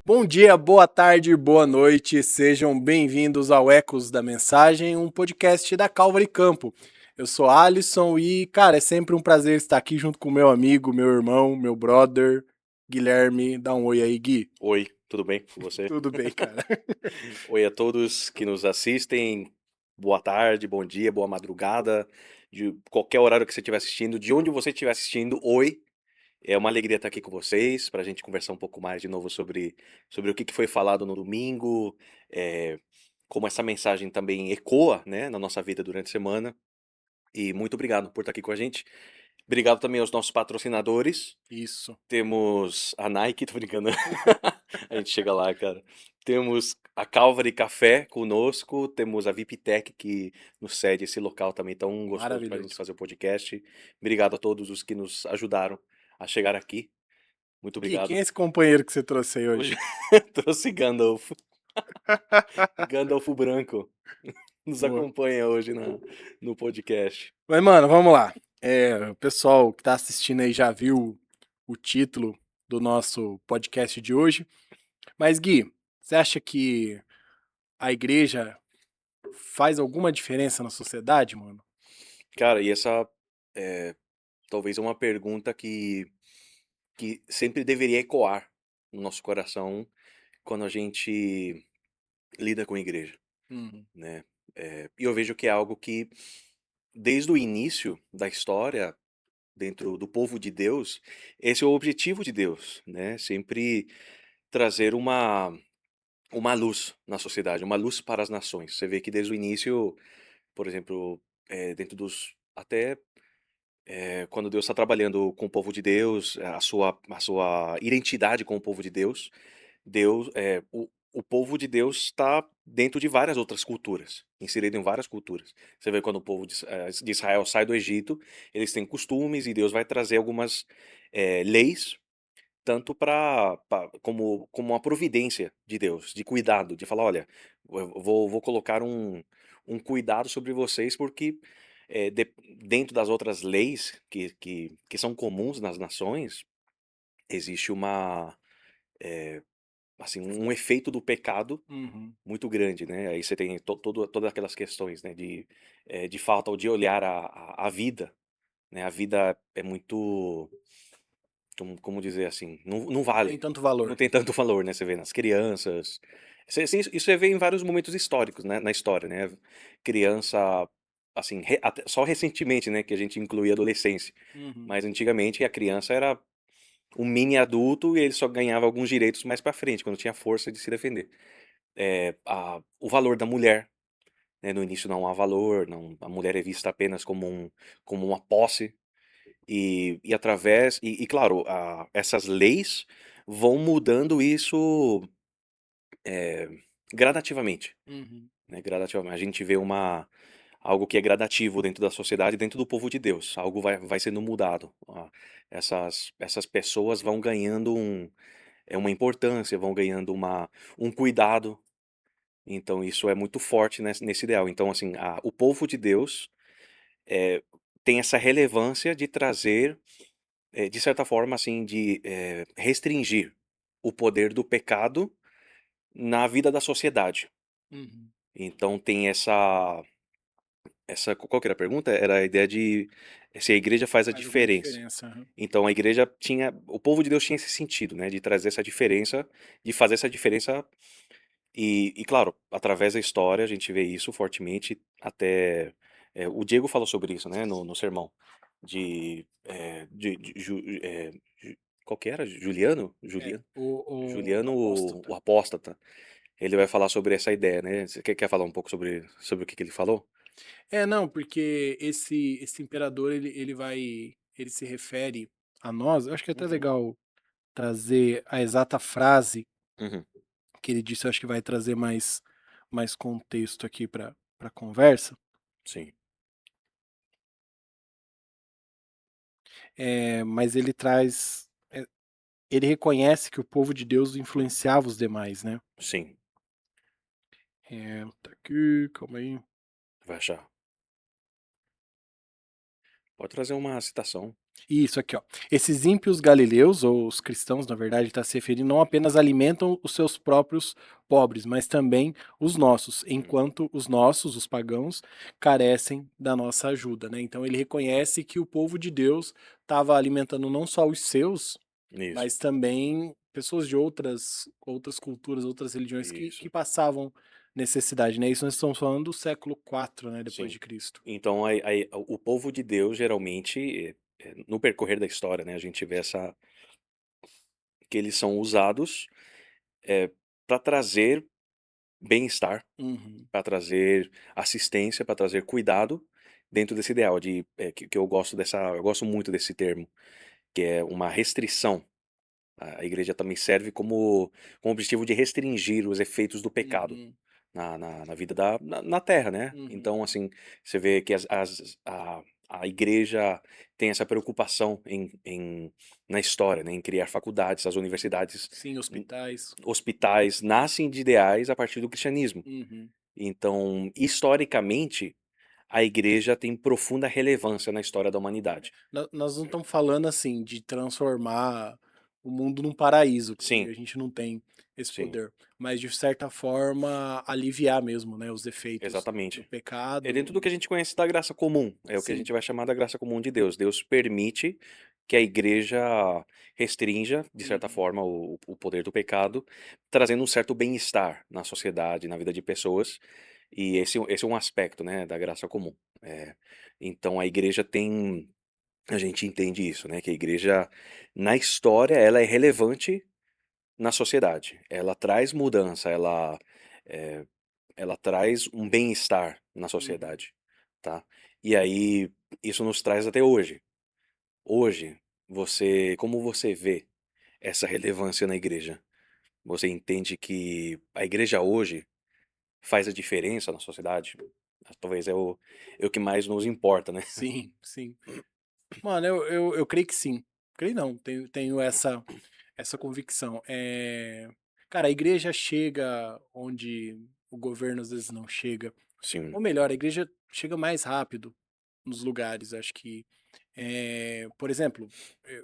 Bom dia, boa tarde, boa noite, sejam bem-vindos ao Ecos da Mensagem, um podcast da Calvary Campo. Eu sou Alisson e, cara, é sempre um prazer estar aqui junto com meu amigo, meu irmão, meu brother, Guilherme. Dá um oi aí, Gui. Oi, tudo bem com você? Tudo bem, cara? Oi a todos que nos assistem. Boa tarde, bom dia, boa madrugada. De qualquer horário que você estiver assistindo, de onde você estiver assistindo, oi. É uma alegria estar aqui com vocês, para a gente conversar um pouco mais de novo sobre o que foi falado no domingo, como essa mensagem também ecoa, né, na nossa vida durante a semana. E muito obrigado por estar aqui com a gente. Obrigado também aos nossos patrocinadores. Isso. Temos a Nike, tô brincando. A gente chega lá, cara. Temos a Calvary Café conosco, temos a VIPTech que nos cede esse local também tão gostoso pra gente Maravilhoso. fazer o podcast. Obrigado a todos os que nos ajudaram a chegar aqui. Muito Gui, quem obrigado. é esse companheiro que você trouxe aí hoje? Hoje trouxe Gandalf. Gandalf branco. Nos Boa. acompanha hoje no podcast. Mas, mano, vamos lá. O pessoal que tá assistindo aí já viu o título do nosso podcast de hoje. Mas, Gui, você acha que a igreja faz alguma diferença na sociedade, mano? Cara, e essa é, talvez é uma pergunta que sempre deveria ecoar no nosso coração quando a gente lida com a igreja, Uhum. né? E eu vejo que é algo que, desde o início da história, dentro do povo de Deus, esse é o objetivo de Deus, né? Sempre trazer uma luz na sociedade, uma luz para as nações. Você vê que desde o início, por exemplo, dentro dos até quando Deus está trabalhando com o povo de Deus, a sua identidade com o povo de Deus, o povo de Deus está dentro de várias outras culturas, inserido em várias culturas. Você vê quando o povo de Israel sai do Egito, eles têm costumes e Deus vai trazer algumas leis, tanto como uma providência de Deus, de cuidado, de falar, olha, eu vou colocar um cuidado sobre vocês, porque dentro das outras leis que são comuns nas nações, existe assim, um efeito do pecado Uhum. muito grande, né? Aí você tem todas aquelas questões, né? De falta ou de olhar a vida, né? A vida é muito, como dizer assim, não Tem vale, tanto não valor. tem tanto valor, né? Você vê nas crianças, isso você vê em vários momentos históricos, né? Na história, né? Criança, assim, só recentemente, né? Que a gente incluía a adolescência, Uhum. mas antigamente a criança era um mini adulto e ele só ganhava alguns direitos mais pra frente, quando tinha força de se defender. O valor da mulher, né, no início não há valor, não, a mulher é vista apenas como uma posse, e claro, essas leis vão mudando isso é, gradativamente, Uhum. né, gradativamente. A gente vê algo que é gradativo dentro da sociedade, dentro do povo de Deus, algo vai sendo mudado. Essas pessoas vão ganhando uma importância, vão ganhando um cuidado. Então isso é muito forte nesse ideal. Então, assim, o povo de Deus eh, tem essa relevância de trazer, de certa forma, assim, de restringir o poder do pecado na vida da sociedade. Uhum. Então tem qual que era a pergunta? Era a ideia de se a igreja faz a Faz alguma diferença. diferença. Uhum. Então a igreja o povo de Deus tinha esse sentido, né, de trazer essa diferença, de fazer essa diferença. E claro, através da história a gente vê isso fortemente até. O Diego falou sobre isso, né, no sermão. Qual que era? Juliano? É, o Juliano, o apóstata. apóstata. Ele vai falar sobre essa ideia, né? Você quer falar um pouco sobre o que ele falou? Não, porque esse imperador, ele se refere a nós. Eu acho que é até Uhum, legal trazer a exata frase uhum, que ele disse. Eu acho que vai trazer mais contexto aqui para a conversa. sim, Mas ele traz. Ele reconhece que o povo de Deus influenciava os demais, né? sim, Tá aqui, calma aí. Vai achar. Pode trazer uma citação. Isso aqui, ó. Esses ímpios galileus, ou os cristãos, na verdade, está se referindo, não apenas alimentam os seus próprios pobres, mas também os nossos, Hum, enquanto os nossos, os pagãos, carecem da nossa ajuda, né? Então ele reconhece que o povo de Deus estava alimentando não só os seus, isso, mas também pessoas de outras culturas, outras religiões que isso. passavam necessidade, né? Isso nós estamos falando do século IV, né, depois Sim. de Cristo. Então, o povo de Deus, geralmente, no percorrer da história, né, a gente vê que eles são usados para trazer bem-estar, Uhum, para trazer assistência, para trazer cuidado dentro desse ideal que eu gosto muito desse termo, que é uma restrição. A igreja também serve como objetivo de restringir os efeitos do pecado uhum, na vida na terra, né. uhum. Então, assim, você vê que a igreja tem essa preocupação na história, né, em criar faculdades, as universidades, Sim, hum, hospitais. hospitais nascem de ideais a partir do cristianismo. Uhum. Então, historicamente, a igreja tem profunda relevância na história da humanidade. Nós não estamos falando assim de transformar o mundo num paraíso, que Sim, a gente não tem esse sim, poder, mas de certa forma aliviar mesmo, né, os efeitos do exatamente. É pecado. dentro do que a gente conhece da graça comum, é o que a Sim. gente vai chamar da graça comum de Deus. Deus permite que a igreja restrinja, de certa Uhum. forma, o poder do pecado, trazendo um certo bem-estar na sociedade, na vida de pessoas, e esse é um aspecto, né, da graça comum. Então a igreja tem, a gente entende isso, né, que a igreja, na história, ela é relevante na sociedade, ela traz mudança, eh, ela traz um bem-estar na Uhum. sociedade, tá. E aí, isso nos traz até hoje. Hoje, como você vê essa relevância na igreja? Você entende que a igreja hoje faz a diferença na sociedade? Talvez é o que mais nos importa, né. Sim, sim. Mano, eu creio que sim. Creio não, tenho essa convicção. Cara, a igreja chega onde o governo às vezes não chega. Sim, Ou melhor, a igreja chega mais rápido nos lugares. Acho que, por exemplo,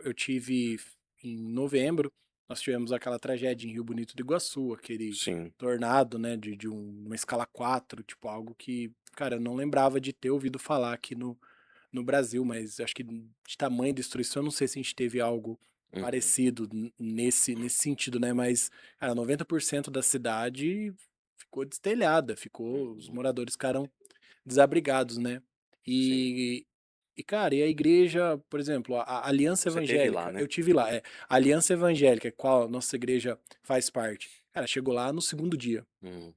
eu tive em novembro, nós tivemos aquela tragédia em Rio Bonito do Iguaçu, aquele sim, tornado, né, de uma escala 4, tipo, algo que, cara, eu não lembrava de ter ouvido falar aqui no Brasil, mas acho que de tamanho destruição, eu não sei se a gente teve algo uhum, parecido nesse sentido, né? Mas, cara, 90% da cidade ficou destelhada, os uhum, moradores ficaram desabrigados, né? sim. E, cara, e a igreja, por exemplo, a Aliança Você teve lá, Evangélica, né? eu tive lá, a Aliança Evangélica, qual a nossa igreja faz parte. Cara, chegou lá no segundo dia. Uhum,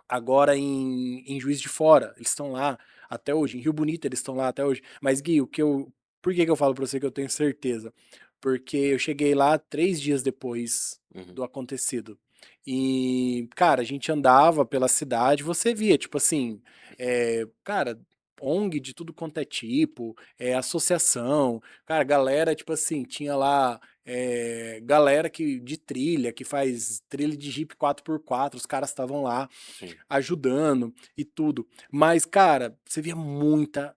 Agora em Juiz de Fora, eles estão lá até hoje. Em Rio Bonito, eles estão lá até hoje. Mas, Gui, por que que eu falo pra você que eu tenho certeza? Porque eu cheguei lá 3 dias depois uhum, do acontecido. E, cara, a gente andava pela cidade, você via, tipo assim, cara, ONG de tudo quanto é tipo, associação, cara, galera, tipo assim, tinha lá galera de trilha, que faz trilha de Jeep 4x4, os caras estavam lá sim, ajudando e tudo. Mas, cara, você via muita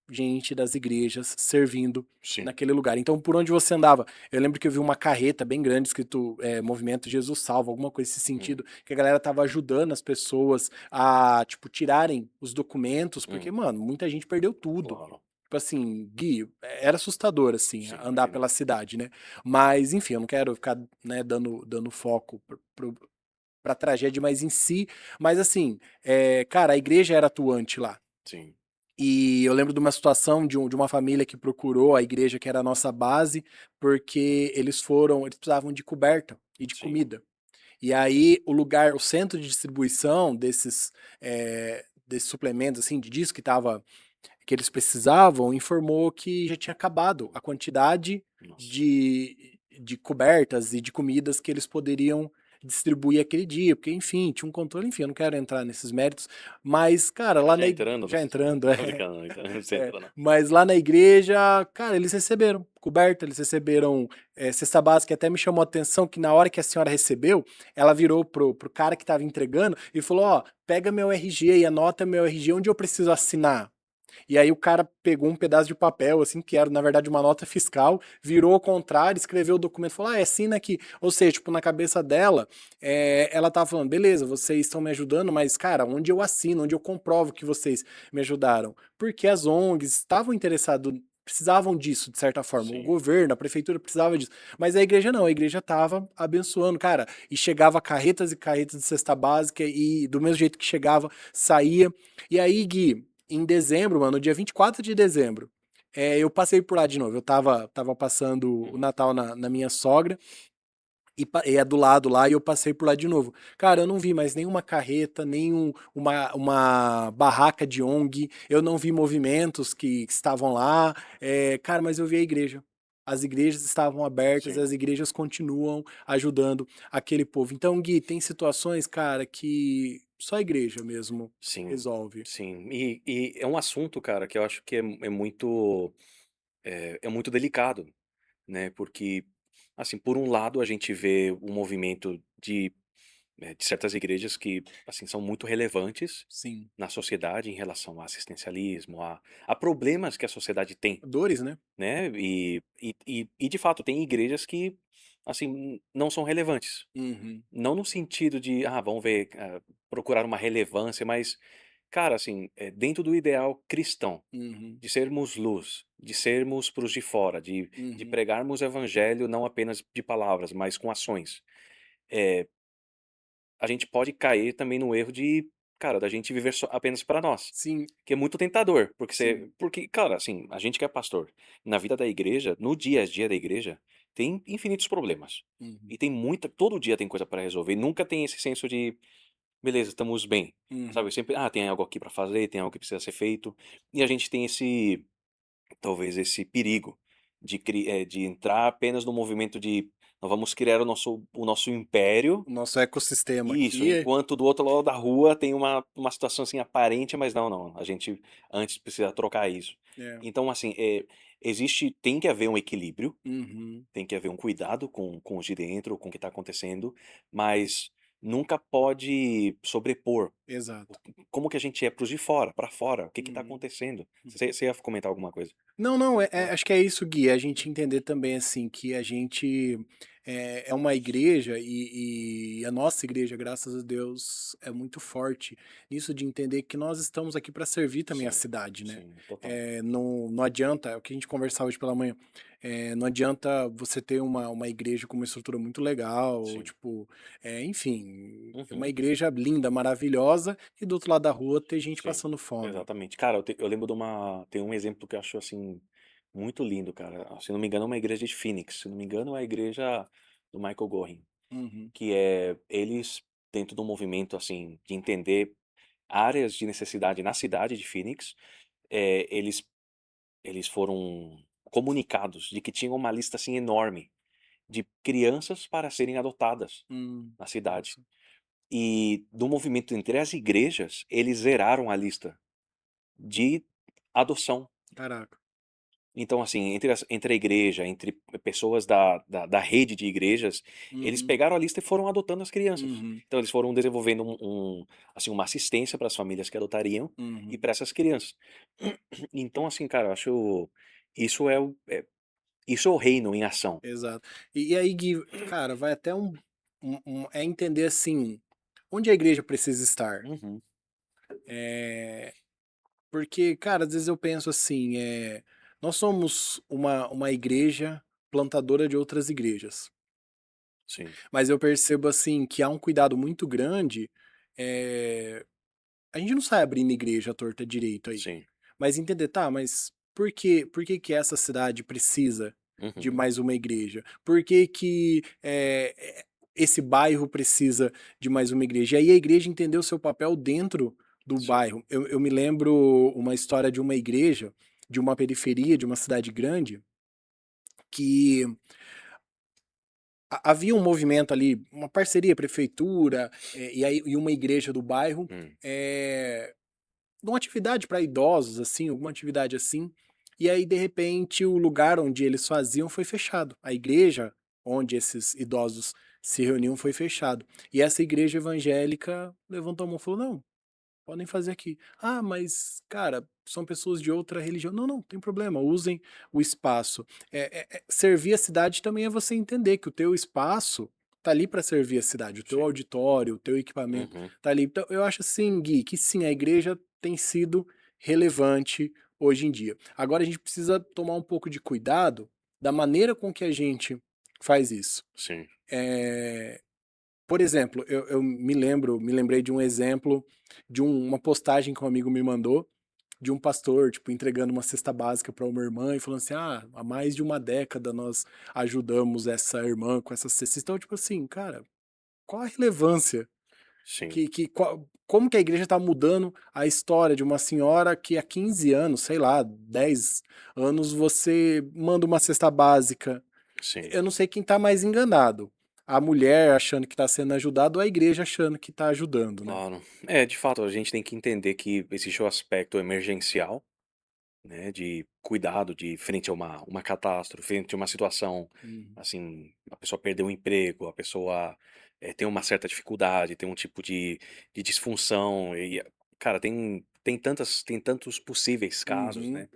gente das igrejas servindo sim, naquele lugar. Então, por onde você andava? Eu lembro que eu vi uma carreta bem grande escrito Movimento Jesus Salva, alguma coisa nesse uhum, sentido, que a galera tava ajudando as pessoas a, tipo, tirarem os documentos, porque, uhum, mano, muita gente perdeu tudo. claro. Tipo assim, Gui, era assustador, assim, Sim, andar imagino. pela cidade, né? Mas, enfim, eu não quero ficar, né, dando foco pra tragédia, mas em si. Mas assim, cara, a igreja era atuante lá. Sim, E eu lembro de uma situação de uma família que procurou a igreja, que era a nossa base, porque eles precisavam de coberta e de sim, comida. E aí o centro de distribuição desses suplementos, assim, de disco que eles precisavam, informou que já tinha acabado a quantidade nossa. de cobertas e de comidas que eles poderiam distribuir aquele dia, porque, enfim, tinha um controle, enfim, eu não quero entrar nesses méritos, mas, cara, lá Já na entrando já nesses entrando, tô brincando, não, então não precisa é, entrar não. mas lá na igreja, cara, eles receberam coberta, eles receberam cesta básica, e até me chamou a atenção que na hora que a senhora recebeu, ela virou pro cara que tava entregando e falou, ó, pega meu RG e anota meu RG onde eu preciso assinar. E aí o cara pegou um pedaço de papel, assim, que era na verdade uma nota fiscal, virou ao contrário, escreveu o documento, falou, assina aqui. Ou seja, tipo, na cabeça dela, ela tava falando, beleza, vocês estão me ajudando, mas, cara, onde eu assino, onde eu comprovo que vocês me ajudaram? Porque as ONGs estavam interessadas, precisavam disso, de certa forma. O Sim, governo, a prefeitura precisava disso. Mas a igreja não, a igreja tava abençoando, cara. E chegava carretas e carretas de cesta básica e do mesmo jeito que chegava, saía. E aí, Gui, em dezembro, mano, no dia 24 de dezembro, eu passei por lá de novo. Eu tava passando o uhum, Natal na minha sogra e é do lado lá e eu passei por lá de novo. Cara, eu não vi mais nenhuma carreta, uma barraca de ONG, eu não vi movimentos que estavam lá. Cara, mas eu vi a igreja. As igrejas estavam abertas, sim, as igrejas continuam ajudando aquele povo. Então, Gui, tem situações, cara, que só a igreja mesmo sim, resolve. sim. E é um assunto, cara, que eu acho que é muito, é muito delicado, né, porque, assim, por um lado a gente vê o movimento de certas igrejas que, assim, são muito relevantes Sim. na sociedade em relação ao assistencialismo, a problemas que a sociedade tem, Dores, né? né, e de fato tem igrejas que, assim, não são relevantes. Uhum, Não no sentido de, vamos ver, procurar uma relevância, mas, cara, assim, dentro do ideal cristão, uhum, de sermos luz, de sermos para os de fora, de uhum. pregarmos o evangelho não apenas de palavras, mas com ações. Eh, a gente pode cair também no erro de, cara, da gente viver só apenas para nós, Sim, que é muito tentador, sim. porque, cara, assim, a gente que é pastor, na vida da igreja, no dia a dia da igreja, tem infinitos problemas. Uhum, E tem muita todo dia tem coisa para resolver, nunca tem esse senso de: "Beleza, estamos bem", uhum. sabe, sempre: tem algo aqui para fazer, tem algo que precisa ser feito", e a gente tem esse talvez esse perigo de entrar apenas no movimento de: "Nós vamos criar o nosso império". O nosso ecossistema Isso, aqui é. enquanto do outro lado da rua tem uma situação, assim, aparente, mas não, não, a gente antes precisa trocar isso. É. Então, assim, tem que haver um equilíbrio, Uhum, tem que haver um cuidado com os de dentro, com o que está acontecendo, mas nunca pode sobrepor o exato. como que a gente é para os de fora, para fora, o que está Uhum. acontecendo. Você ia comentar alguma coisa? Não, não, Não? acho que é isso, Gui, a gente entender também, assim, que a gente é uma igreja e a nossa igreja, graças a Deus, é muito forte nisso de entender que nós estamos aqui para servir também a Sim, cidade, né? sim, total. Não adianta, é o que a gente conversava hoje pela manhã, não adianta você ter uma igreja com uma estrutura muito legal, Sim. tipo, enfim, uma Uhum. igreja linda, maravilhosa, e do outro lado da rua ter gente Sim, passando fome. exatamente. Cara, eu lembro tem um exemplo que eu acho, assim, muito lindo, cara. Se não me engano, é uma igreja de Phoenix. Se não me engano, é a igreja do Michael Gorin, Uhum, que é eles, dentro do movimento, assim, de entender áreas de necessidade na cidade de Phoenix, eles foram comunicados de que tinham uma lista, assim, enorme de crianças para serem adotadas na cidade. nossa. E do movimento entre as igrejas, eles zeraram a lista de adoção. Caraca. Então, assim, entre a igreja, entre pessoas da rede de igrejas, eles Uhum, pegaram a lista e foram adotando as crianças. uhum, Então eles foram desenvolvendo assim, uma assistência para as famílias que adotariam e uhum, para essas crianças. Então, assim, cara, eu acho isso isso é o reino em ação. exato. E aí, Gui, cara, vai até é entender assim, onde a igreja precisa estar. Uhum. Porque, cara, às vezes eu penso assim, nós somos uma igreja plantadora de outras igrejas. Sim. Mas eu percebo assim que há um cuidado muito grande. eh, a gente não sai abrindo igreja à torta direito aí. Sim. Mas entender, tá, mas por que que essa cidade precisa de Uhum. mais uma igreja? Por que que esse bairro precisa de mais uma igreja? E aí a igreja entender o seu papel dentro do Sim. bairro. Eu me lembro uma história de uma igreja, de uma periferia, de uma cidade grande, que havia um movimento ali, uma parceria, prefeitura, e uma igreja do bairro, Hum, é, uma atividade para idosos, assim, alguma atividade assim. E aí, de repente, o lugar onde eles faziam foi fechado. A igreja onde esses idosos se reuniam foi fechado. E essa igreja evangélica levantou a mão e falou: não, podem fazer aqui. Ah, mas, cara, são pessoas de outra religião. Não, não, tem problema, usem o espaço. Servir a cidade também é você entender que o teu espaço tá ali para servir a cidade, o teu sim. auditório, o teu equipamento Uhum, tá ali. Então, eu acho assim, Gui, que sim, a igreja tem sido relevante hoje em dia. Agora a gente precisa tomar um pouco de cuidado da maneira com que a gente faz isso. sim. É, por exemplo, eu me lembrei de um exemplo de uma postagem que um amigo me mandou de um pastor, tipo, entregando uma cesta básica para uma irmã e falando assim: ah, há mais de uma década nós ajudamos essa irmã com essa cesta. Então, tipo assim, cara, qual a relevância? Sim. Como que a igreja está mudando a história de uma senhora que há 15 anos, sei lá, 10 anos, você manda uma cesta básica? Sim. Eu não sei quem tá mais enganado. A mulher achando que tá sendo ajudada ou a igreja achando que tá ajudando, né? Claro. É, de fato, a gente tem que entender que existe o aspecto emergencial, né, de cuidado de frente a uma catástrofe, frente a uma situação, Uhum. assim, a pessoa perdeu o emprego, a pessoa, tem uma certa dificuldade, tem um tipo de disfunção e, cara, tem tantos possíveis casos, Uhum. né,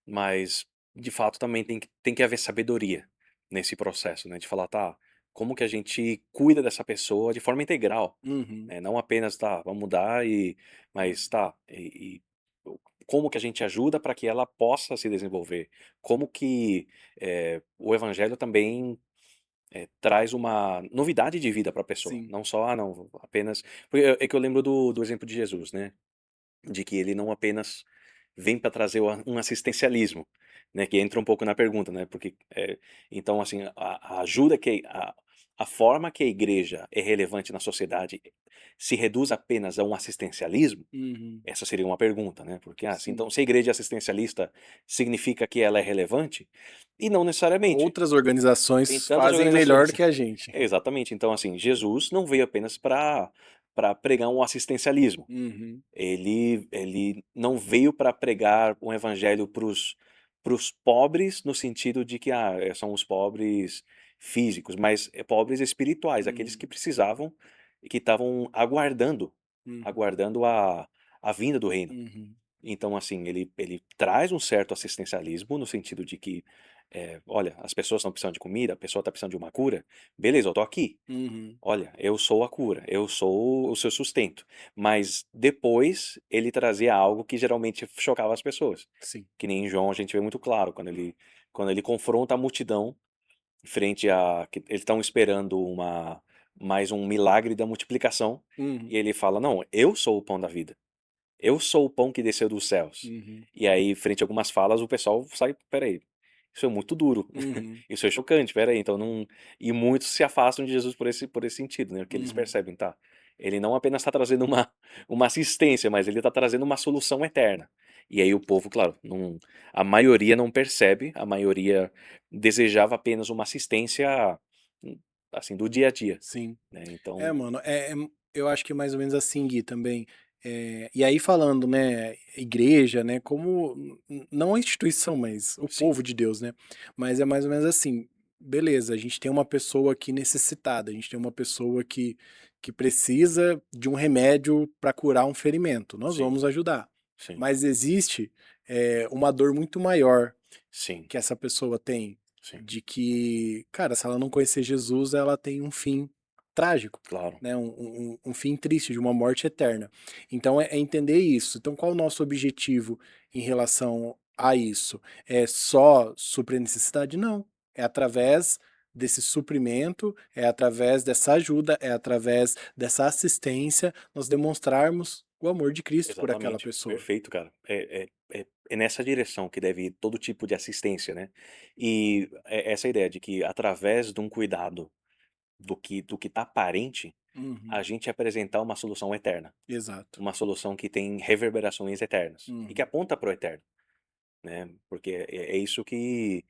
mas, de fato, também tem que haver sabedoria nesse processo, né, de falar: "Tá, como que a gente cuida dessa pessoa de forma integral?", Uhum. né, não apenas: "Tá, vamos mudar e mas tá, o como que a gente ajuda para que ela possa se desenvolver? Como que, o evangelho também, traz uma novidade de vida para a pessoa, Sim. não só: "Ah, não, apenas", porque é que eu lembro do exemplo de Jesus, né, de que ele não apenas vem para trazer um assistencialismo, né, que entra um pouco na pergunta, né, porque, então assim, a ajuda que a forma que a igreja é relevante na sociedade se reduz apenas a um assistencialismo? Uhum. Essa seria uma pergunta, né, porque, se Sim. então se a igreja é assistencialista significa que ela é relevante? E não necessariamente, Outras tem organizações tantas fazem melhor organizações. do que a gente. Exatamente, então assim, Jesus não veio apenas para pregar um assistencialismo. Uhum. Ele não veio para pregar um evangelho para os pobres, no sentido de que, são os pobres físicos, mas, pobres espirituais, aqueles que Uhum. precisavam e que estavam aguardando Uhum. aguardando a vinda do reino. Uhum. Então, assim, ele traz um certo assistencialismo, no sentido de que, "Olha, as pessoas estão precisando de comida, a pessoa está precisando de uma cura, beleza, eu tô aqui. Uhum. Olha, eu sou a cura, eu sou o seu sustento". Mas depois ele trazia algo que geralmente chocava as pessoas, Sim. que nem em João a gente vê muito claro, quando ele confronta a multidão frente a que eles estão esperando mais um milagre da multiplicação, Uhum. e ele fala: "Não, eu sou o pão da vida, eu sou o pão que desceu dos céus". Uhum. E aí, frente a algumas falas, o pessoal sai: "Espera aí, isso é muito duro, Uhum. isso é chocante, espera aí", então não, e muitos se afastam de Jesus por esse sentido, né, porque eles Uhum. percebem, tá, ele não apenas está trazendo uma assistência, mas ele está trazendo uma solução eterna. E aí o povo, claro, não, a maioria não percebe, a maioria desejava apenas uma assistência, hum, assim, do dia a dia, Sim. né, É, então mano, eu acho que é mais ou menos assim, Gui, também. E aí falando, né, igreja, né, como, não a instituição, mas o sim, povo de Deus, né, mas é mais ou menos assim, beleza, a gente tem uma pessoa aqui necessitada, a gente tem uma pessoa que precisa de um remédio para curar um ferimento, nós sim, vamos ajudar. sim, Mas existe, uma dor muito maior sim, que essa pessoa tem, sim, de que, cara, se ela não conhecer Jesus, ela tem um fim trágico, claro, né? Um fim triste, de uma morte eterna. Então é entender isso. Então, qual o nosso objetivo em relação a isso? É só suprir a necessidade? Não. É através desse suprimento, é através dessa ajuda, é através dessa assistência, nós demonstrarmos o amor de Cristo por aquela exatamente, pessoa. perfeito, cara. É nessa direção que deve ir todo tipo de assistência, né. E essa ideia de que através de um cuidado do que tá aparente, a Uhum. gente apresentar uma solução eterna, Exato. uma solução que tem reverberações eternas, e que Uhum. aponta para o eterno, né, porque é isso que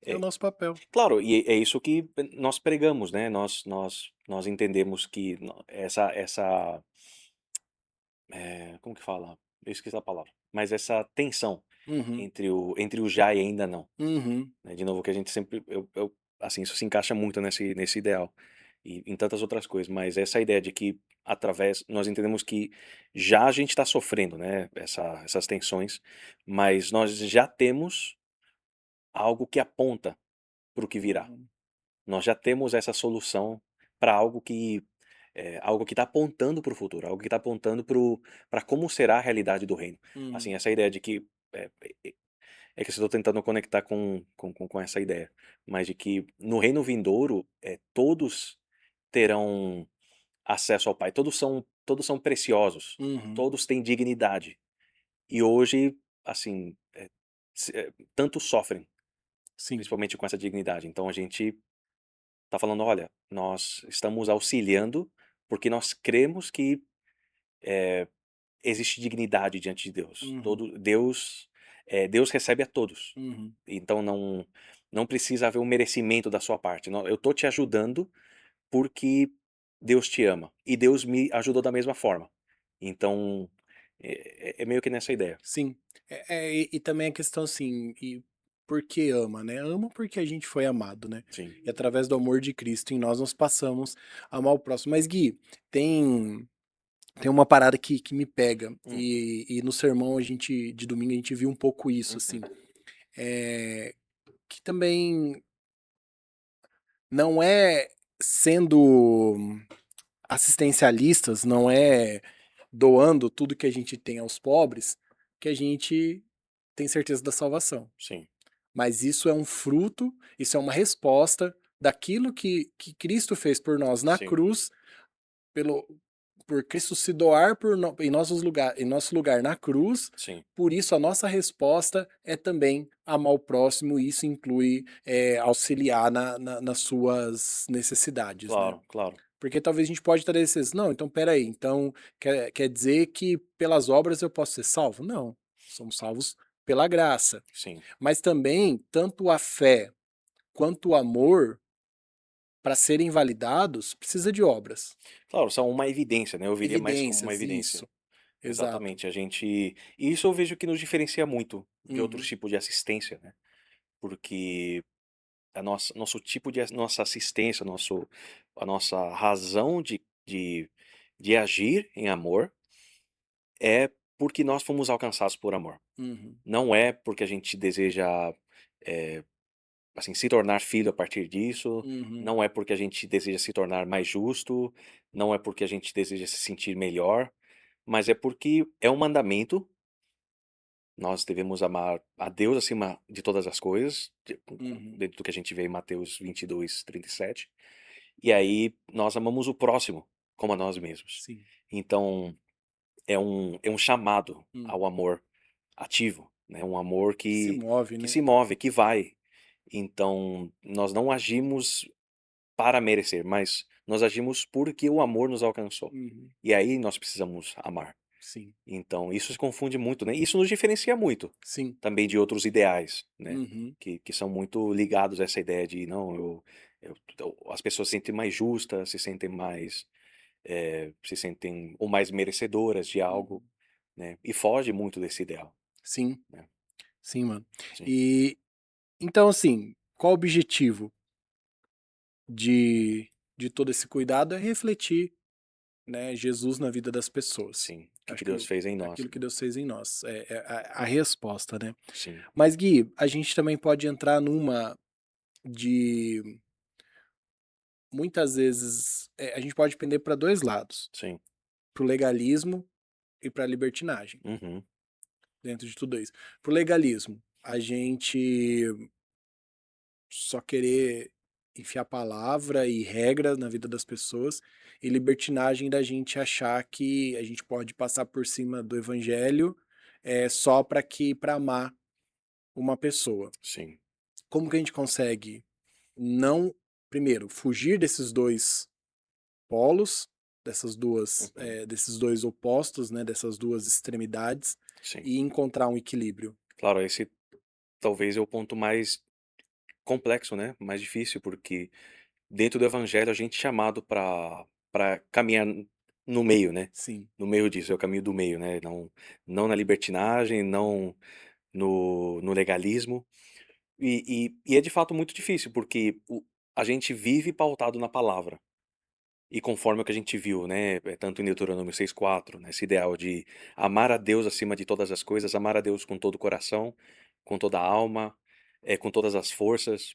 É o nosso papel. Claro, e é isso que nós pregamos, né? Nós entendemos que como que fala? Eu esqueci a palavra. Mas essa tensão Uhum, entre o já e ainda não, uhum, né? De novo, que a gente sempre, assim, isso se encaixa muito nesse ideal e em tantas outras coisas, mas essa ideia de que nós entendemos que já a gente está sofrendo, né? Essas tensões, mas nós já temos algo que aponta para o que virá. uhum, Nós já temos essa solução para algo que está apontando para o futuro, algo que está apontando para como será a realidade do reino. Assim, uhum, essa ideia de que é, é que eu estou tentando conectar com essa ideia, mas de que no reino vindouro todos terão acesso ao Pai, todos são preciosos, uhum. todos têm dignidade. E hoje, assim, tantos sofrem, Sim. principalmente com essa dignidade. Então a gente tá falando: "Olha, nós estamos auxiliando, porque nós cremos que existe dignidade diante de Deus. Uhum, Todo Deus recebe a todos. uhum, Então não precisa haver um merecimento da sua parte. Não, eu tô te ajudando porque Deus te ama e Deus me ajudou da mesma forma". Então, é meio que nessa ideia. sim. E também a questão assim, e por que ama, né? Ama porque a gente foi amado, né? Sim. E através do amor de Cristo em nós, nós passamos a amar o próximo. Mas, Gui, tem, tem uma parada que me pega. Hum, E no sermão de domingo a gente viu um pouco isso, assim. uhum, É, que também não é sendo assistencialistas, não é doando tudo que a gente tem aos pobres que a gente tem certeza da salvação. sim, Mas isso é um fruto, isso é uma resposta daquilo que Cristo fez por nós na sim, cruz, pelo, por Cristo se doar em nosso lugar na cruz. sim. Por isso, a nossa resposta é também amar o próximo, e isso inclui auxiliar nas suas necessidades, né? Claro, claro. Porque talvez a gente pode estar dizendo, não, então peraí, então quer dizer que pelas obras eu posso ser salvo? Não, somos salvos pela graça. Sim. Mas também, tanto a fé quanto o amor, para serem validados, precisa de obras. Claro, são uma evidência, né, eu veria mais como uma Evidências, evidência. isso. Exato. Exatamente, e isso eu vejo que nos diferencia muito de outros Uhum, tipos de assistência, né, porque nosso tipo nossa assistência, a nossa razão de agir em amor é porque nós fomos alcançados por amor. uhum, Não é porque a gente deseja, eh, assim, se tornar filho a partir disso, uhum, não é porque a gente deseja se tornar mais justo, não é porque a gente deseja se sentir melhor, mas é porque é um mandamento. Nós devemos amar a Deus acima de todas as coisas, uhum. dentro do que a gente vê em Mateus 22:37. E aí nós amamos o próximo como a nós mesmos. Sim. Então é um chamado Hum. ao amor ativo, né? Um amor Que se que, move, que né? se move, que vai. Então nós não agimos para merecer, mas nós agimos porque o amor nos alcançou. Uhum, E aí nós precisamos amar. sim. Então, isso se confunde muito, né? Isso nos diferencia muito Sim. também de outros ideais, né? Uhum, Que são muito ligados a essa ideia de, não, as pessoas se sentem mais justas, se sentem ou mais merecedoras de algo, uhum. né? E foge muito desse ideal, Sim, né? sim, mano. Sim, E então, assim, qual o objetivo de todo esse cuidado? É refletir, né, Jesus na vida das pessoas. sim. O que Acho que que Deus fez em nós, aquilo que né? Deus fez em nós é a resposta, né? Sim, Mas, Gui, a gente também pode entrar numa de muitas vezes a gente pode pender para dois lados, sim. para o legalismo e para a libertinagem, Uhum, dentro de tudo isso. Para o legalismo, a gente só querer enfiar palavra e regra na vida das pessoas, e libertinagem da gente achar que a gente pode passar por cima do evangelho só para amar uma pessoa. sim. Como que a gente consegue não, primeiro, fugir desses dois polos, Uhum, desses dois opostos, né, dessas duas extremidades, sim. e encontrar um equilíbrio? Claro, esse talvez é o ponto mais complexo, né, mais difícil, porque dentro do evangelho a gente é chamado para caminhar no meio, né, Sim. no meio disso, é o caminho do meio, né, não na libertinagem, não no legalismo. E é de fato muito difícil, porque a gente vive pautado na palavra. E conforme o que a gente viu, né, tanto em Deuteronômio 6:4, né, esse ideal de amar a Deus acima de todas as coisas, amar a Deus com todo o coração, com toda a alma, com todas as forças.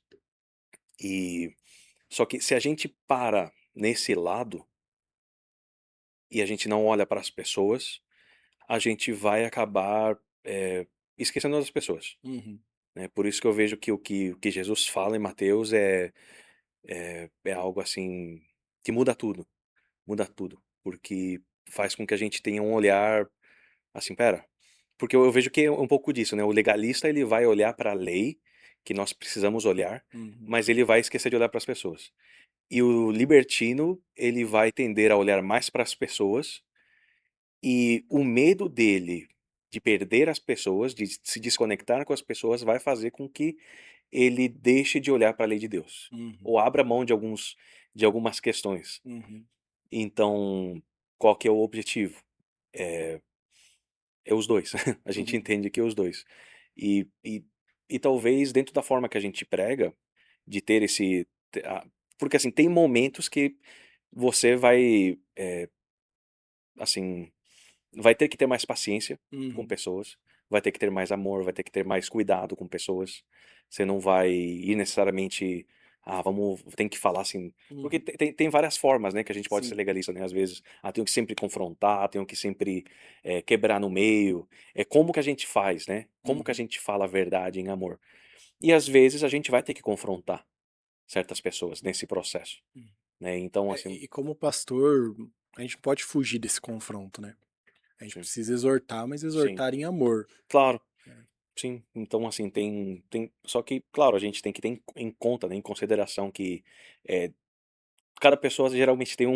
E só que se a gente para nesse lado e a gente não olha para as pessoas, a gente vai acabar, esquecendo das pessoas, Uhum. né. Por isso que eu vejo que o que Jesus fala em Mateus é algo assim que muda tudo, porque faz com que a gente tenha um olhar assim, espera, porque eu vejo que é um pouco disso, né, o legalista ele vai olhar para a lei, que nós precisamos olhar, Uhum. mas ele vai esquecer de olhar para as pessoas. E o libertino, ele vai tender a olhar mais para as pessoas, e o medo dele de perder as pessoas, de se desconectar com as pessoas, vai fazer com que ele deixe de olhar para a lei de Deus, Uhum. ou abra mão de algumas questões. Uhum. Então, qual que é o objetivo? É é os 2. A gente Uhum. entende que é os 2. E e e talvez dentro da forma que a gente prega, de ter esse porque assim, tem momentos que você vai, assim, vai ter que ter mais paciência com Uhum. pessoas, vai ter que ter mais amor, vai ter que ter mais cuidado com pessoas. Você não vai ir necessariamente, vamos tem que falar assim porque Uhum. tem várias formas, né, que a gente pode ser Sim. legalista, né, às vezes, tenho que sempre confrontar, tenho que sempre, quebrar no meio. É como que a gente faz, né, como que a Uhum. gente fala a verdade em amor. E às vezes a gente vai ter que confrontar certas pessoas nesse processo, Hum. né, então É, assim e como pastor, a gente não pode fugir desse confronto, né. A gente sim, precisa exortar, mas sim, exortar em amor. claro. É. Sim, então assim, tem só que, claro, a gente tem que ter em conta, né, em consideração que, cada pessoa geralmente tem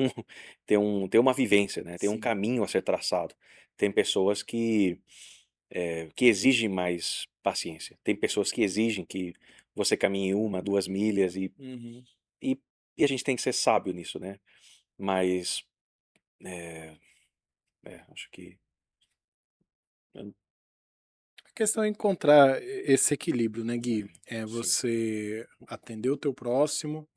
tem uma vivência, né, tem um Sim. caminho a ser traçado. Tem pessoas que exigem mais paciência, tem pessoas que exigem que você caminhe 1, 2 milhas Uhum. e e a gente tem que ser sábio nisso, né. Mas, eh, acho que hã, A questão é encontrar esse equilíbrio, né, Gui? É sim, você atender o teu próximo,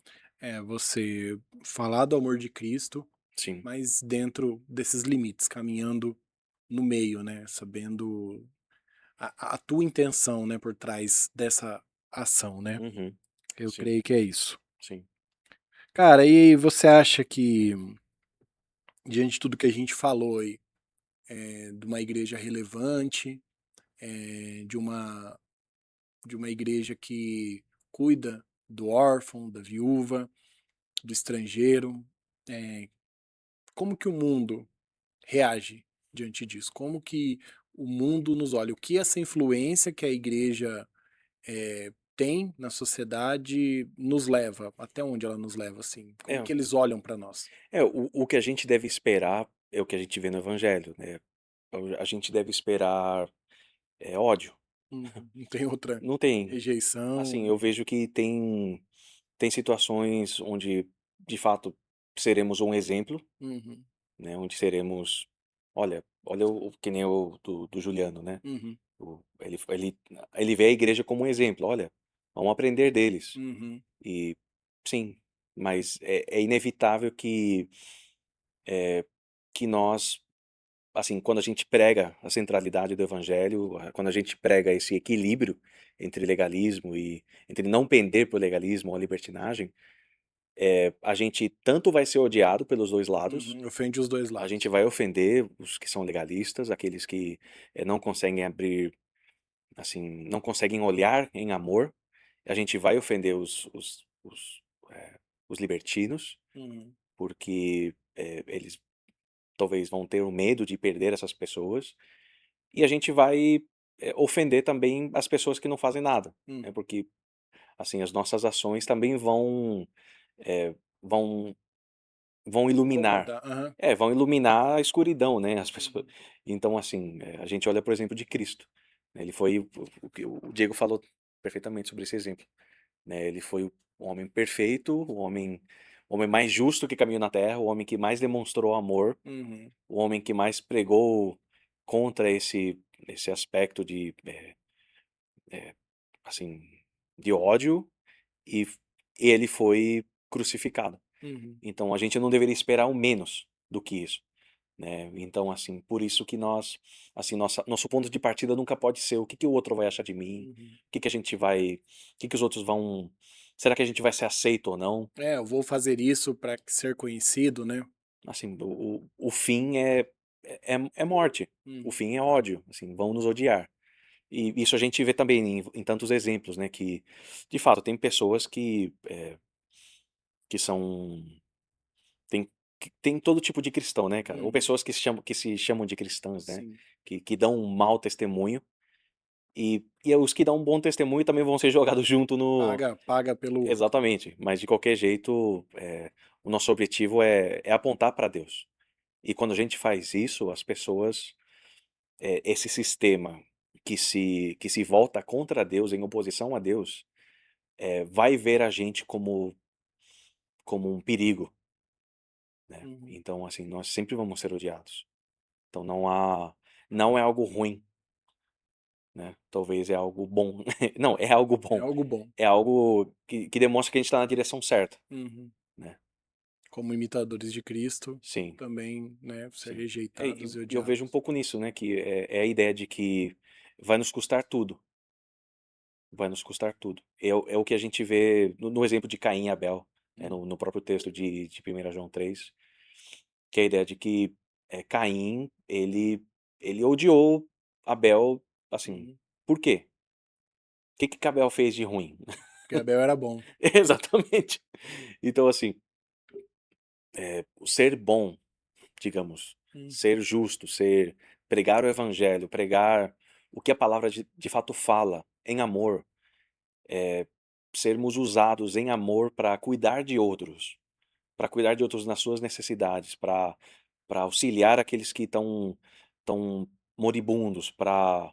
é você falar do amor de Cristo, sim, mas dentro desses limites, caminhando no meio, né, sabendo a tua intenção, né, por trás dessa ação, né. uhum, Eu sim, creio que é isso. sim, Cara, e você acha que, diante de tudo que a gente falou aí, de uma igreja relevante, de uma igreja que cuida do órfão, da viúva, do estrangeiro, eh, como que o mundo reage diante disso? Como que o mundo nos olha? O que essa influência que a igreja, tem na sociedade nos leva? Até onde ela nos leva, assim? Como é. que eles olham para nós? O que a gente deve esperar é o que a gente vê no evangelho, né. A gente deve esperar, ódio. Uhum. Não tem outra Não tem. Assim, rejeição. eu vejo que tem situações onde, de fato, seremos um exemplo, Uhum, né, onde seremos olha o que nem o do Juliano, né. uhum, Ele vê a igreja como um exemplo, "Olha, vamos aprender deles". uhum, E sim, mas é inevitável que nós assim, quando a gente prega a centralidade do evangelho, quando a gente prega esse equilíbrio entre legalismo e entre não pender para o legalismo ou a libertinagem, a gente tanto vai ser odiado pelos 2 lados, uhum. Ofende os 2 a gente lados. vai ofender os que são legalistas, aqueles que, não conseguem abrir, assim, não conseguem olhar em amor, a gente vai ofender os libertinos, Uhum, porque, eles talvez vão ter o medo de perder essas pessoas. E a gente vai, ofender também as pessoas que não fazem nada, né, uhum. porque, assim, as nossas ações também eh, vão vão iluminar. Incomodar. Aham. Vão iluminar a escuridão, né, as pessoas Uhum, então, assim, a gente olha, por exemplo, de Cristo, né, ele foi o que o Diego falou perfeitamente sobre esse exemplo. né? Ele foi o homem perfeito, o homem mais justo que caminhou na Terra, o homem que mais demonstrou amor, Uhum. o homem que mais pregou contra esse aspecto de, assim, de ódio, e ele foi crucificado. Uhum. Então a gente não deveria esperar o menos do que isso, né? Então, assim, por isso que nós, assim, nosso ponto de partida nunca pode ser o que que o outro vai achar de mim, Uhum. o que que a gente vai, o que que os outros vão, será que a gente vai ser aceito ou não? É, eu vou fazer isso para ser conhecido, né? Assim, o fim é morte, o Uhum. fim é ódio, assim, vão nos odiar. E isso a gente vê também em tantos exemplos, né, que, de fato, tem pessoas que são, tem, que tem todo tipo de cristão, né, cara? Ou Uhum. pessoas que se chamam de cristãs, né, Sim. que dão um mau testemunho, e os que dão um bom testemunho também vão ser jogados junto no... Paga pelo outro, né? Exatamente, mas de qualquer jeito, o nosso objetivo é apontar para Deus. E quando a gente faz isso, as pessoas, esse sistema que se volta contra Deus, em oposição a Deus, vai ver a gente como um perigo, né? Uhum. Então, assim, nós sempre vamos ser odiados. Então não é algo ruim, né? Talvez é algo bom. Não, é algo É bom. algo bom. É algo que demonstra que a gente está na direção certa, Uhum. né? Como imitadores de Cristo, Sim, também, né, ser sim. E rejeitados e eu vejo um odiados. pouco nisso, né? Que é a ideia de que vai nos custar tudo. Vai nos custar tudo. É o que a gente vê no exemplo de Caim e Abel, né, Uhum. no próprio texto de 1 João 3, que é a ideia de que Caim, ele odiou Abel, assim, Uhum. por quê? O que Abel fez de ruim? Porque Abel era bom. Exatamente. Então, assim, o ser bom, digamos, Uhum. ser justo, pregar o evangelho, pregar o que a palavra de fato fala, em amor, sermos usados em amor para cuidar de outros nas suas necessidades, para auxiliar aqueles que estão moribundos, para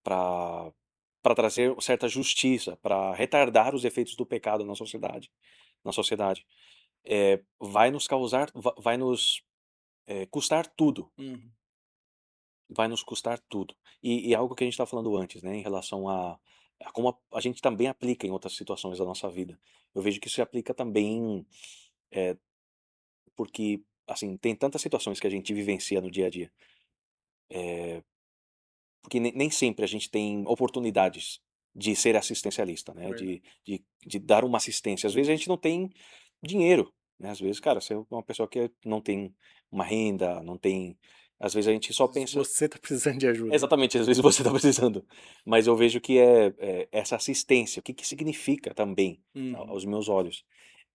para trazer certa justiça, para retardar os efeitos do pecado na sociedade, vai nos causar, vai nos custar tudo, Uhum. vai nos custar tudo. E algo que a gente estava falando antes, né, em relação a como a gente também aplica em outras situações da nossa vida. Eu vejo que isso se aplica também, porque, assim, tem tantas situações que a gente vivencia no dia a dia, porque nem sempre a gente tem oportunidades de ser assistencialista, né, Verdade. de dar uma assistência. Às vezes a gente não tem dinheiro, né, às vezes, cara, você é uma pessoa que não tem uma renda, não tem, às vezes a gente só Às vezes pensa... você tá precisando de ajuda. Exatamente, às vezes você está precisando, mas eu vejo que essa assistência, o que que significa também, Uhum. aos meus olhos,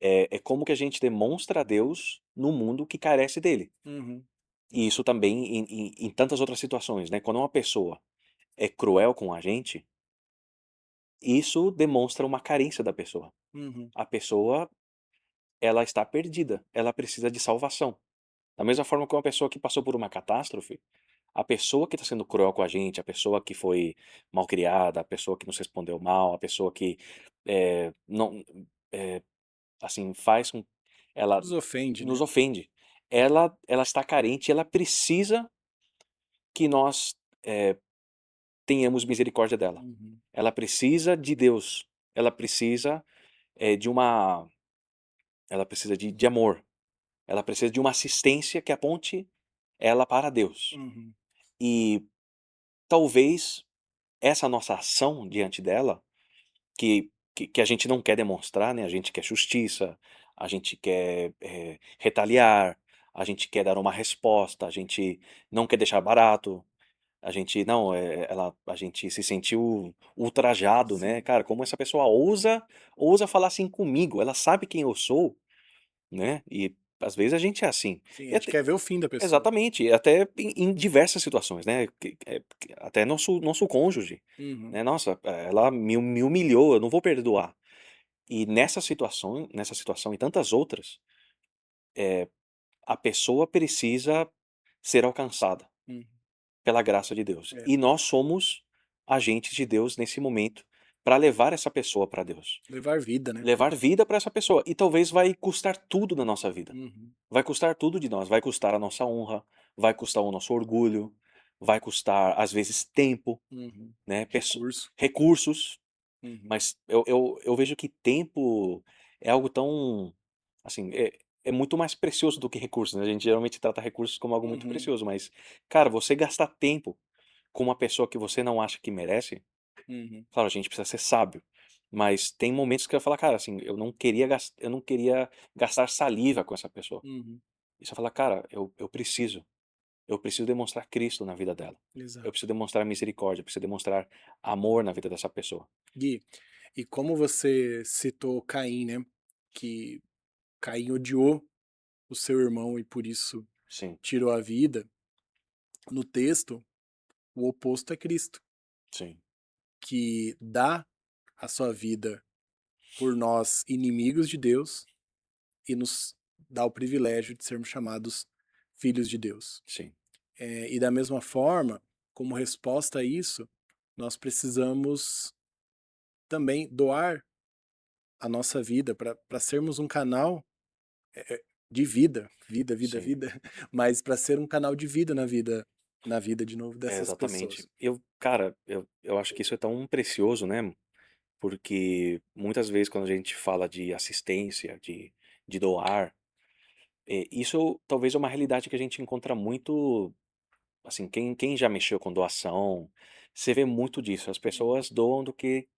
é como que a gente demonstra a Deus no mundo que carece dele. Uhum. E isso também em tantas outras situações, né, quando uma pessoa é cruel com a gente, isso demonstra uma carência da pessoa. Uhum. A pessoa, ela está perdida, ela precisa de salvação. Da mesma forma que uma pessoa que passou por uma catástrofe, a pessoa que está sendo cruel com a gente, a pessoa que foi malcriada, a pessoa que nos respondeu mal, a pessoa que, não, eh, assim, faz com, ela Nos ofende, nos né? ofende. Ela está carente, ela precisa que nós, tenhamos misericórdia dela. Uhum. Ela precisa de Deus, ela precisa, de uma, ela precisa de amor, ela precisa de uma assistência que aponte ela para Deus. Uhum. E talvez essa nossa ação diante dela, que a gente não quer demonstrar, né, a gente quer justiça, a gente quer, retaliar, a gente quer dar uma resposta, a gente não quer deixar barato, a gente não, a gente se sentiu ultrajado, né, Sim. cara, como essa pessoa ousa falar assim comigo, ela sabe quem eu sou, né, e às vezes a gente é assim. Sim, a E gente até quer ver o fim da pessoa. exatamente, e até em diversas situações, né, que até nosso cônjuge, Uhum. né, nossa, ela me humilhou, eu não vou perdoar. E nessa situação e tantas outras, a pessoa precisa ser alcançada Uhum. pela graça de Deus. É. E nós somos agentes de Deus nesse momento, para levar essa pessoa para Deus. Levar vida, né? Levar vida para essa pessoa. E talvez vai custar tudo na nossa vida. Uhum, Vai custar tudo de nós. Vai custar a nossa honra, vai custar o nosso orgulho, vai custar, às vezes, tempo, uhum. né? Recurso. Recursos. Uhum, Mas eu vejo que tempo é algo tão, assim, é muito mais precioso do que recursos, né, a gente geralmente trata recursos como algo muito uhum, precioso, mas, cara, você gastar tempo com uma pessoa que você não acha que merece, uhum, claro, a gente precisa ser sábio, mas tem momentos que eu falo: "Cara, assim, eu não queria gastar saliva com essa pessoa". uhum. E você fala: "Cara, eu preciso demonstrar Cristo na vida dela, eu Exato. preciso demonstrar misericórdia, eu preciso demonstrar amor na vida dessa pessoa". Gui, e como você citou Caim, né? Que Caim odiou o seu irmão e por isso Sim, tirou a vida. No texto, o oposto é Cristo, sim, que dá a sua vida por nós, inimigos de Deus, e nos dá o privilégio de sermos chamados filhos de Deus. sim, E da mesma forma, como resposta a isso, nós precisamos também doar a nossa vida para sermos um canal de vida, vida, vida, sim. vida, mas para ser um canal de vida na vida de novo É, dessas exatamente. pessoas. Cara, eu acho que isso é tão precioso, né? Porque muitas vezes quando a gente fala de assistência, de doar, isso talvez é uma realidade que a gente encontra muito, assim, quem já mexeu com doação, você vê muito disso. As pessoas doam do que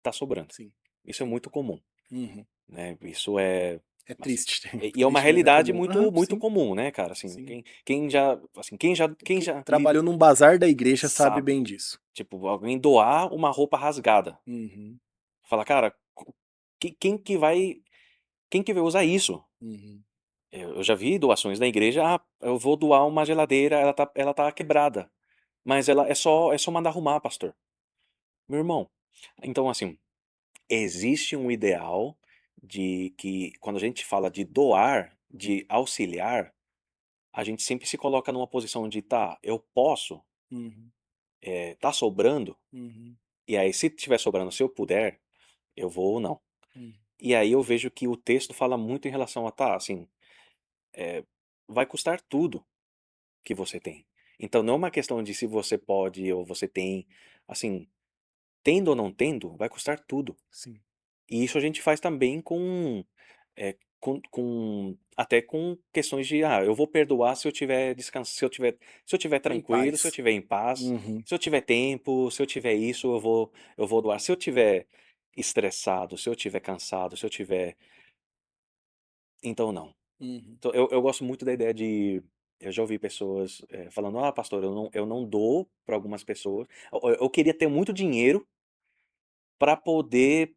tá sobrando. Sim, Isso é sim. muito comum, Uhum. né? Isso é, É assim, triste, e é uma triste, mas é realidade comum. Aham, muito sim, comum, né, cara? Assim, sim. quem Quem já trabalhou num bazar da igreja sabe sabe. bem disso. Tipo, alguém doar uma roupa rasgada. Uhum, Fala: "Cara, quem que vai usar isso?". uhum, Eu já vi doações na igreja: "Ah, eu vou doar uma geladeira, ela tá quebrada, mas ela é só mandar arrumar, pastor". Meu irmão, então assim, existe um ideal de que quando a gente fala de doar, de auxiliar, a gente sempre se coloca numa posição de: "Tá, eu posso, uhum, tá sobrando, uhum, e aí se tiver sobrando, se eu puder, eu vou ou não". uhum, E aí eu vejo que o texto fala muito em relação a, tá, assim, eh, vai custar tudo que você tem. Então não é uma questão de se você pode ou você tem, assim, tendo ou não tendo, vai custar tudo. sim. E isso a gente faz também até com questões de, eu vou perdoar se eu tiver se eu tiver Em tranquilo, se eu paz. tiver em paz, Uhum, se eu tiver tempo, se eu tiver isso, eu vou doar. Se eu tiver estressado, se eu tiver cansado, se eu tiver, então não. uhum, Então, eu gosto muito da ideia de, eu já ouvi pessoas, falando: "Ah, pastor, eu não dou para algumas pessoas". Eu queria ter muito dinheiro para poder,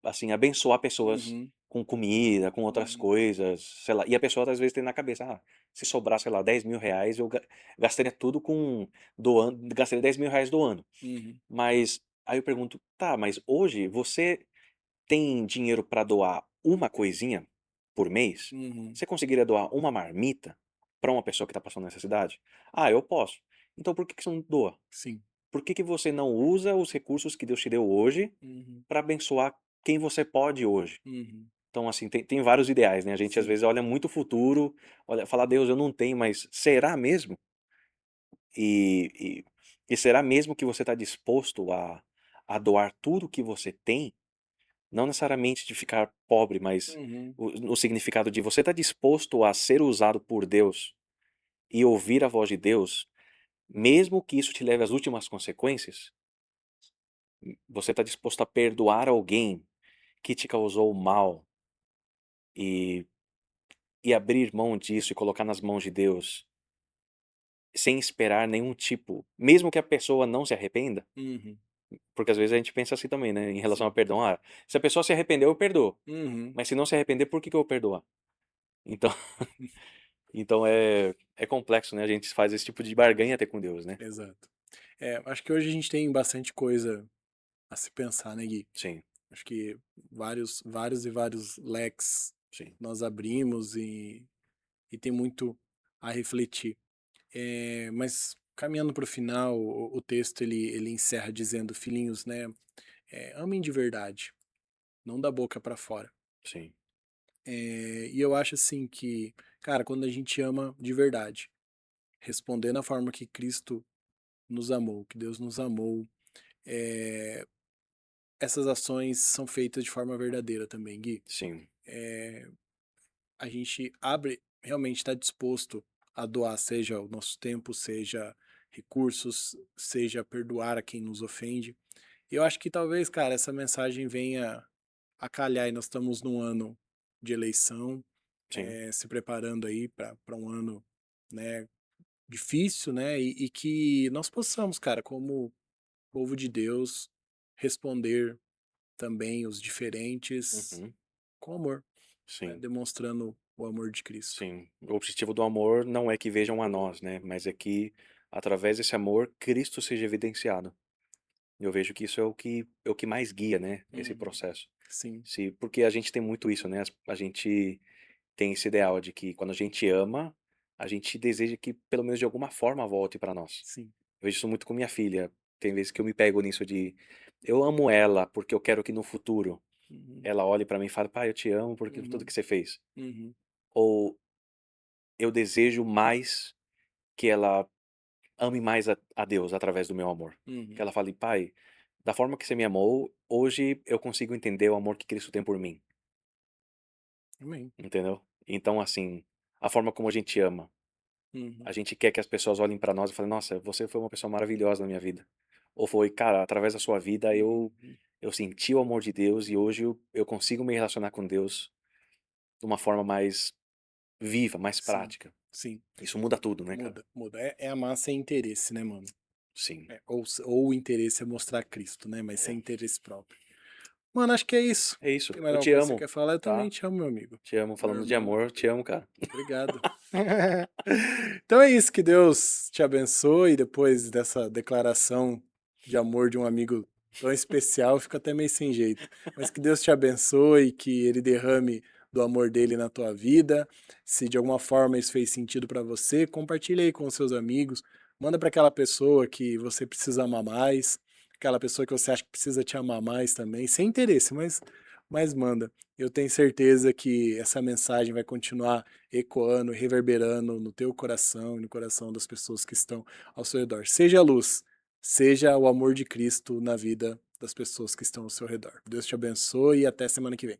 assim, abençoar pessoas uhum, com comida, com outras uhum, coisas, sei lá. E a pessoa às vezes tem na cabeça: "Ah, se sobrar, sei lá, R$ 10.000 eu gastaria tudo com doando, gastaria R$ 10.000 doando". uhum, Mas aí eu pergunto: "Tá, mas hoje você tem dinheiro para doar uma coisinha por mês? uhum, Você conseguiria doar uma marmita para uma pessoa que está passando necessidade?". "Ah, eu posso". "Então por que que você não doa? sim. Por que que você não usa os recursos que Deus te deu hoje Uhum, para abençoar quem você pode hoje?". uhum, Então, assim, tem vários ideais, né, a gente às sim. vezes olha muito o futuro, olha, fala: "Deus, eu não tenho, mas será mesmo?". E e será mesmo que você está disposto a doar tudo o que você tem? Não necessariamente de ficar pobre, mas Uhum, o no significado de você estar disposto a ser usado por Deus e ouvir a voz de Deus, mesmo que isso te leve às últimas consequências? Você está disposto a perdoar alguém que te causou mal e abrir mão disso e colocar nas mãos de Deus, sem esperar nenhum tipo, mesmo que a pessoa não se arrependa? uhum, Porque às vezes a gente pensa assim também, né, em relação a sim. perdão: "Ah, se a pessoa se arrependeu, eu perdoo, Uhum, mas se não se arrepender, por que que eu vou perdoar?". Então então é complexo, né, a gente faz esse tipo de barganha até com Deus, né. exato. Acho que hoje a gente tem bastante coisa a se pensar, né, Gui? Sim, Acho que vários e vários leques sim. nós abrimos e tem muito a refletir. Mas caminhando para o final, o texto ele encerra dizendo, filhinhos, né? amem de verdade, não da boca pra fora. Sim. E eu acho assim que, cara, quando a gente ama de verdade, respondendo da forma que Cristo nos amou, que Deus nos amou, é, essas ações são feitas de forma verdadeira também, Gui. Sim. A gente abre, realmente está disposto a doar, seja o nosso tempo, seja recursos, seja perdoar a quem nos ofende. E eu acho que talvez, cara, essa mensagem venha a calhar e nós estamos num ano de eleição, Sim. se preparando aí para um ano, né, difícil, né, e que nós possamos, cara, como povo de Deus, responder também os diferentes Uhum. com amor, né, Sim. demonstrando o amor de Cristo. Sim. O objetivo do amor não é que vejam a nós, né, mas é que, através desse amor, Cristo seja evidenciado. Eu vejo que isso é o que mais guia, né, esse Uhum. processo. Sim, Se porque a gente tem muito isso, né, a gente tem esse ideal de que quando a gente ama, a gente deseja que pelo menos de alguma forma volte pra nós. sim. Eu vejo isso muito com minha filha. Tem vezes que eu me pego nisso de eu amo ela porque eu quero que no futuro Uhum. ela olhe pra mim e fale: "Pai, eu te amo porque tudo Uhum. que você fez". Uhum. Ou eu desejo mais que ela ame mais a Deus através do meu amor. Que Uhum. ela fale: "Pai, da forma que você me amou, hoje eu consigo entender o amor que Cristo tem por mim", Amém. entendeu? Então, assim, a forma como a gente ama, Uhum. a gente quer que as pessoas olhem pra nós e falem: "Nossa, você foi uma pessoa maravilhosa na minha vida". Ou foi: "Cara, através da sua vida Uhum. eu senti o amor de Deus e hoje eu consigo me relacionar com Deus de uma forma mais viva, mais Sim, prática". sim. Isso muda tudo, né, cara? Muda, muda. É amar sem interesse, né, mano? Sim. Ou o interesse é mostrar Cristo, né? Mas sem É. interesse próprio. Mano, acho que é isso. É isso. Tem mais Eu alguma te coisa que você amo, quer falar? Eu também tá? te amo, meu amigo. Te amo. Meu Falando de irmão. amor, te amo, cara. Obrigado. Então é isso. Que Deus te abençoe. Depois dessa declaração de amor de um amigo tão especial, eu fico até meio sem jeito. Mas que Deus te abençoe, que Ele derrame do amor dele na tua vida. Se de alguma forma isso fez sentido para você, compartilhe aí com os seus amigos. Manda para aquela pessoa que você precisa amar mais, aquela pessoa que você acha que precisa te amar mais também, sem interesse, mas manda. Eu tenho certeza que essa mensagem vai continuar ecoando, reverberando no teu coração e no coração das pessoas que estão ao seu redor. Seja a luz, seja o amor de Cristo na vida das pessoas que estão ao seu redor. Deus te abençoe e até semana que vem.